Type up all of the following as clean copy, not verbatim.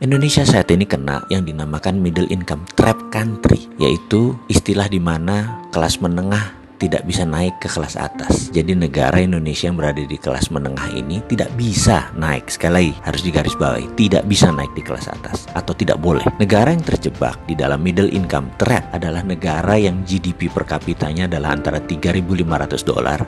Indonesia saat ini kena yang dinamakan middle income trap country, yaitu istilah di mana kelas menengah tidak bisa naik ke kelas atas. Jadi negara Indonesia yang berada di kelas menengah ini tidak bisa naik. Sekali lagi harus digarisbawahi, tidak bisa naik di kelas atas atau tidak boleh. Negara yang terjebak di dalam middle income trap adalah negara yang GDP per kapitanya adalah antara $3.500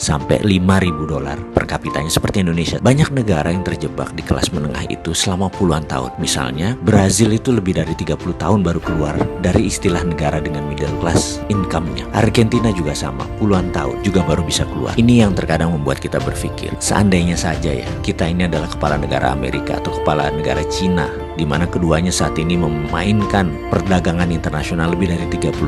sampai $5.000 per kapitanya seperti Indonesia. Banyak negara yang terjebak di kelas menengah itu selama puluhan tahun. Misalnya Brazil itu lebih dari 30 tahun baru keluar dari istilah negara dengan middle class income-nya. Argentina juga sama, puluhan tahun juga baru bisa keluar. Ini yang terkadang membuat kita berpikir, seandainya saja ya kita ini adalah kepala negara Amerika atau kepala negara Cina, di mana keduanya saat ini memainkan perdagangan internasional lebih dari 30%,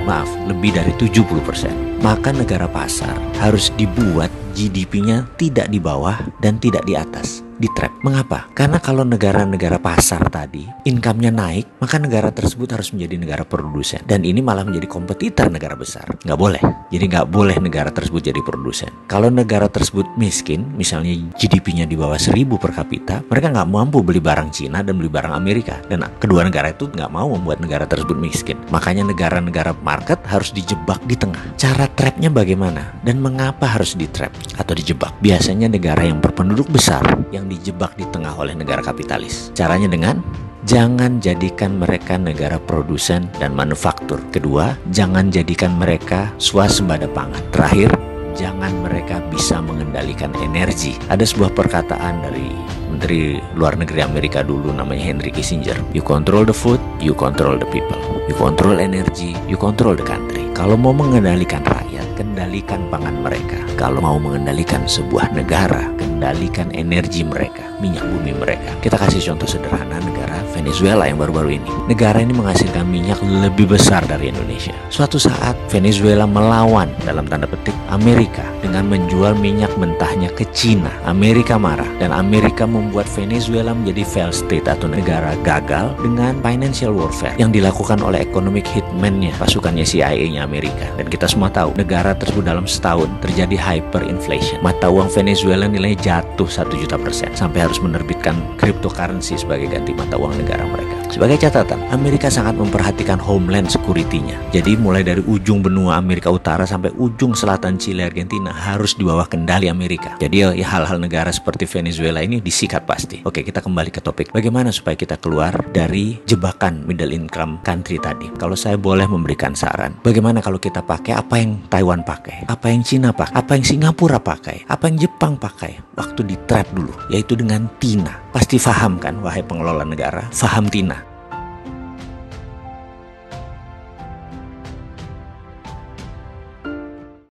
maaf, lebih dari 70%. Maka negara pasar harus dibuat GDP-nya tidak di bawah dan tidak di atas, di trap. Mengapa? Karena kalau negara-negara pasar tadi income-nya naik, maka negara tersebut harus menjadi negara produsen, dan ini malah menjadi kompetitor negara besar. Nggak boleh. Jadi nggak boleh negara tersebut jadi produsen. Kalau negara tersebut miskin, misalnya GDP-nya di bawah 1.000 per kapita, mereka nggak mampu beli barang Cina dan beli barang Amerika, dan kedua negara itu nggak mau membuat negara tersebut miskin. Makanya negara-negara market harus dijebak di tengah. Cara trapnya bagaimana dan mengapa harus di trap atau dijebak? Biasanya negara yang berpenduduk besar yang dijebak di tengah oleh negara kapitalis. Caranya dengan jangan jadikan mereka negara produsen dan manufaktur. Kedua, jangan jadikan mereka swasembada pangan. Terakhir, jangan mereka bisa mengendalikan energi. Ada sebuah perkataan dari Menteri Luar Negeri Amerika dulu namanya Henry Kissinger. You control the food, you control the people. You control energy, you control the country. Kalau mau mengendalikan rakyat, kendalikan pangan mereka. Kalau mau mengendalikan sebuah negara, kendalikan energi mereka, minyak bumi mereka. Kita kasih contoh sederhana negara Venezuela yang baru-baru ini. Negara ini menghasilkan minyak lebih besar dari Indonesia. Suatu saat Venezuela melawan dalam tanda petik Amerika dengan menjual minyak mentahnya ke Cina. Amerika marah dan Amerika membuat Venezuela menjadi failed state atau negara gagal dengan financial warfare yang dilakukan oleh economic hitman-nya, pasukannya CIA-nya Amerika. Dan kita semua tahu negara tersebut dalam setahun terjadi hyperinflation. Mata uang Venezuela nilainya jatuh 1.000.000% sampai harus menerbitkan cryptocurrency sebagai ganti mata uang negara mereka. Sebagai catatan, Amerika sangat memperhatikan homeland security-nya. Jadi mulai dari ujung benua Amerika Utara sampai ujung selatan Chile, Argentina harus di bawah kendali Amerika. Jadi ya hal-hal negara seperti Venezuela ini disikat pasti. Oke, kita kembali ke topik. Bagaimana supaya kita keluar dari jebakan middle income country tadi? Kalau saya boleh memberikan saran, bagaimana kalau kita pakai apa yang Taiwan pakai, apa yang Cina pakai, apa yang Singapura pakai, apa yang Jepang pakai waktu di trap dulu, yaitu dengan TINA. Pasti paham kan, wahai pengelola negara, paham TINA.